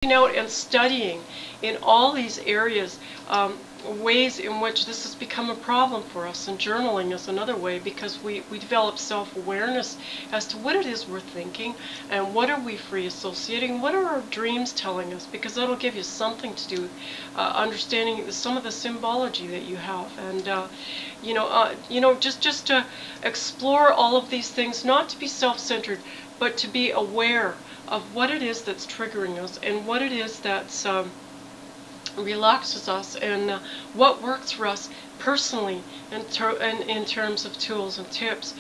out and studying in all these areas, ways in which this has become a problem for us, and journaling is another way, because we develop self-awareness as to what it is we're thinking and what are we free associating, what are our dreams telling us, because that'll give you something to do with understanding some of the symbology that you have, and just to explore all of these things, not to be self-centered, but to be aware of what it is that's triggering us and what it is that's relaxes us, and what works for us personally in terms of tools and tips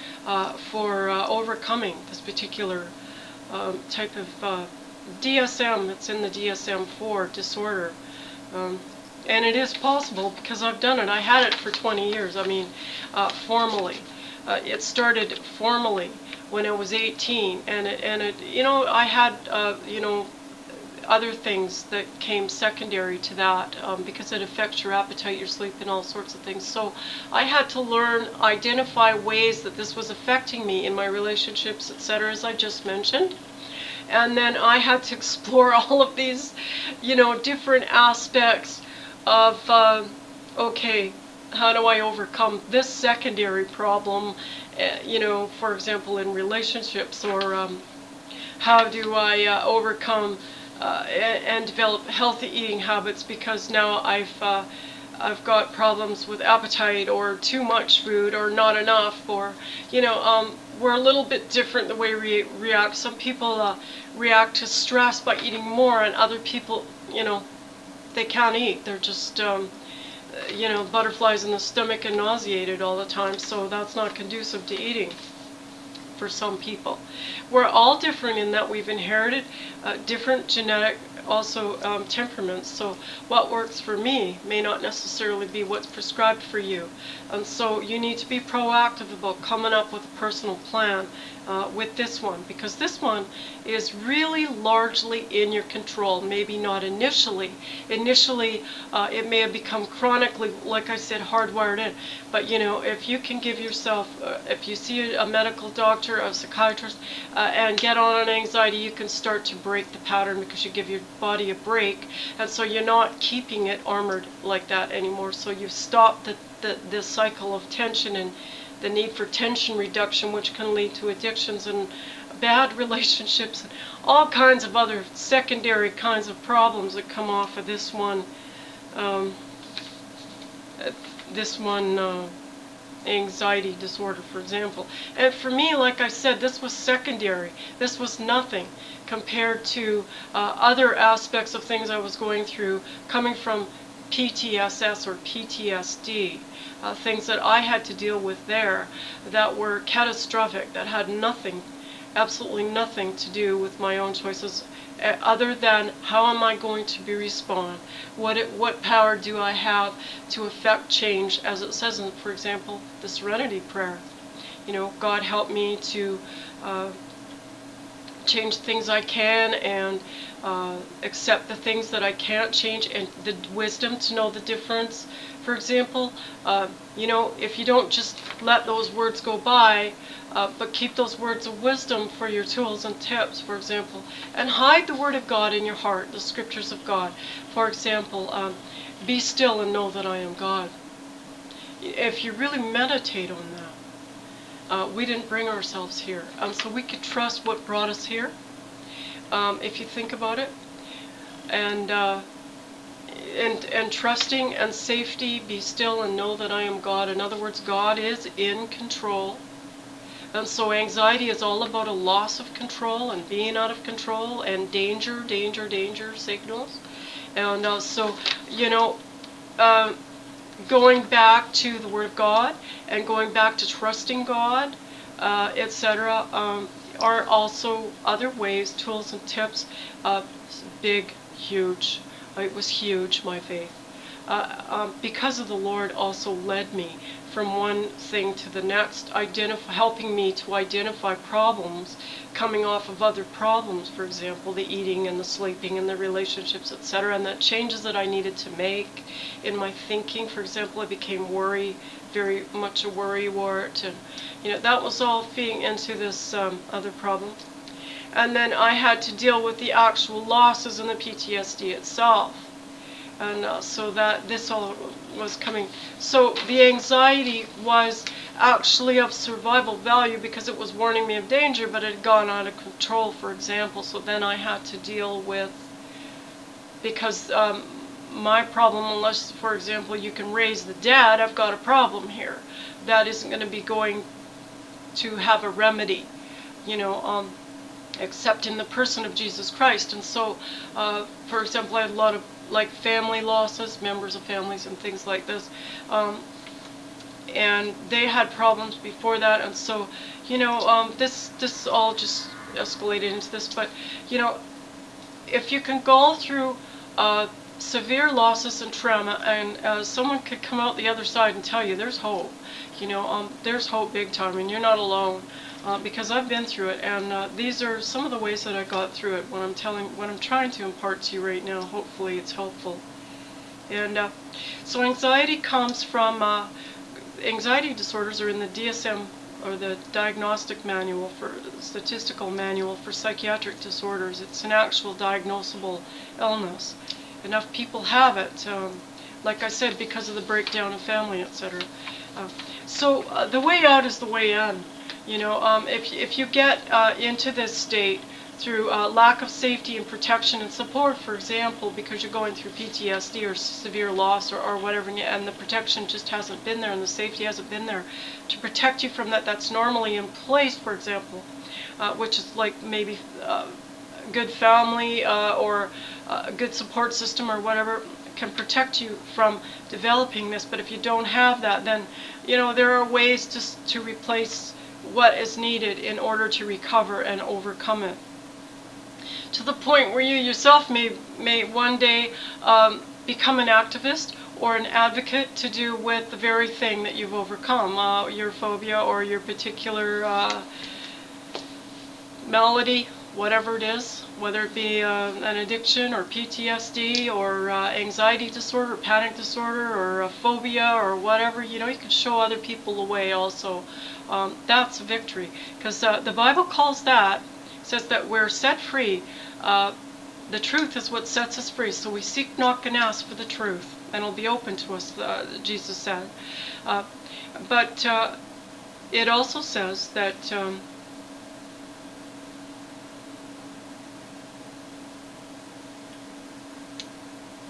for overcoming this particular type of DSM that's in the DSM-4 disorder. And it is possible, because I've done it. I had it for 20 years. I mean, formally. It started formally when I was 18, and I had other things that came secondary to that, because it affects your appetite, your sleep, and all sorts of things. So I had to learn, identify ways that this was affecting me in my relationships, etc., as I just mentioned. And then I had to explore all of these, different aspects of, okay, how do I overcome this secondary problem, for example, in relationships, or how do I overcome and develop healthy eating habits, because now I've got problems with appetite, or too much food, or not enough, or we're a little bit different the way we react. Some people react to stress by eating more, and other people, they can't eat. They're just butterflies in the stomach and nauseated all the time, so that's not conducive to eating for some people. We're all different in that we've inherited different genetic temperaments, so what works for me may not necessarily be what's prescribed for you, and so you need to be proactive about coming up with a personal plan with this one, because this one is really largely in your control. Maybe not initially. Initially it may have become chronically, like I said, hardwired in, but if you can give yourself, if you see a medical doctor, a psychiatrist, and get on an anxiety, you can start to break the pattern, because you give your body a break, and so you're not keeping it armored like that anymore. So you stop the cycle of tension and the need for tension reduction, which can lead to addictions and bad relationships and all kinds of other secondary kinds of problems that come off of this one anxiety disorder, for example. And for me, like I said, this was secondary. This was nothing compared to other aspects of things I was going through, coming from PTSS or PTSD. Things that I had to deal with there that were catastrophic, that had nothing, absolutely nothing to do with my own choices, other than how am I going to respond? What power do I have to affect change, as it says in, for example, the Serenity Prayer. God help me to change things I can, and accept the things that I can't change, and the wisdom to know the difference. For example, if you don't just let those words go by, but keep those words of wisdom for your tools and tips, for example, and hide the Word of God in your heart, the Scriptures of God. For example, be still and know that I am God. If you really meditate on that, we didn't bring ourselves here, so we could trust what brought us here, if you think about it, and trusting and safety, be still and know that I am God. In other words, God is in control. And so anxiety is all about a loss of control and being out of control, and danger signals. And going back to the Word of God and going back to trusting God, etc., are also other ways, tools and tips. Big, huge. It was huge, my faith. Because of the Lord also led me from one thing to the next, helping me to identify problems coming off of other problems, for example, the eating and the sleeping and the relationships, etc., and the changes that I needed to make in my thinking. For example, I became very much a worrywart, and that was all feeding into this other problem. and then I had to deal with the actual losses in the PTSD itself. And so that this all was coming. So the anxiety was actually of survival value because it was warning me of danger, but it had gone out of control, for example. So then I had to deal with, because my problem, unless, for example, you can raise the dead, I've got a problem here. That isn't going to be going to have a remedy, you know, except in the person of Jesus Christ. And so, for example, I had a lot of like family losses, members of families and things like this, and they had problems before that. And so, you know, this all just escalated into this. But you know, if you can go through severe losses and trauma, and someone could come out the other side and tell you there's hope, you know, there's hope big time, and you're not alone. Because I've been through it, and these are some of the ways that I got through it. What I'm trying to impart to you right now. Hopefully, it's helpful. And so, anxiety comes from anxiety disorders are in the DSM, or the Diagnostic Manual for Statistical Manual for Psychiatric Disorders. It's an actual diagnosable illness. Enough people have it, like I said, because of the breakdown of family, etc. So the way out is the way in. You know, if you get into this state through lack of safety and protection and support, for example, because you're going through PTSD or severe loss or whatever, and the protection just hasn't been there and the safety hasn't been there to protect you from that, that's normally in place, for example, which is like maybe a good family or a good support system or whatever, can protect you from developing this. But if you don't have that, then, you know, there are ways to replace what is needed in order to recover and overcome it, to the point where you yourself may one day become an activist or an advocate to do with the very thing that you've overcome, your phobia or your particular malady, whatever it is, whether it be an addiction or PTSD or anxiety disorder or panic disorder or a phobia or whatever. You know, you can show other people the way also. That's victory, because the Bible calls that, says that we're set free. The truth is what sets us free. So we seek, knock, and ask for the truth, and it'll be open to us, Jesus said. But it also says that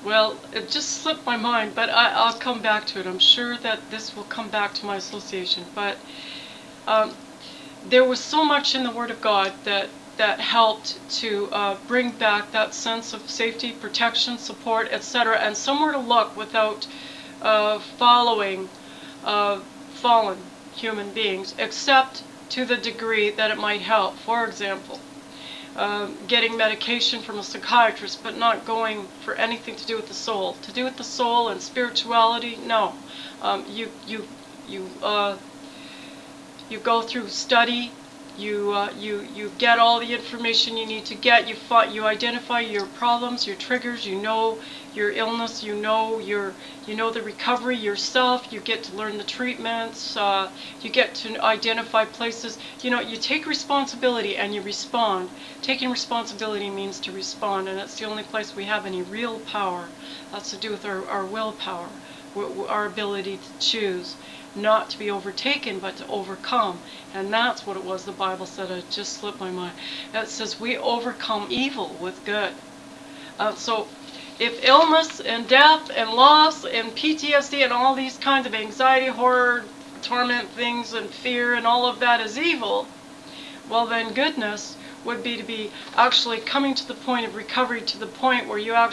well, it just slipped my mind, but I'll come back to it. I'm sure that this will come back to my association. But there was so much in the Word of God that helped to bring back that sense of safety, protection, support, etc., and somewhere to look without following fallen human beings, except to the degree that it might help. For example, getting medication from a psychiatrist, but not going for anything to do with the soul. To do with the soul and spirituality, no. You go through study. You get all the information you need to get. You identify your problems, your triggers. You know your illness. You know the recovery yourself. You get to learn the treatments. You get to identify places. You know, you take responsibility and you respond. Taking responsibility means to respond, and it's the only place we have any real power. That's to do with our willpower, our ability to choose. Not to be overtaken, but to overcome. And that's what it was the Bible said. It just slipped my mind. It says we overcome evil with good. So if illness and death and loss and PTSD and all these kinds of anxiety, horror, torment things and fear and all of that is evil, well then goodness would be to be actually coming to the point of recovery, to the point where you actually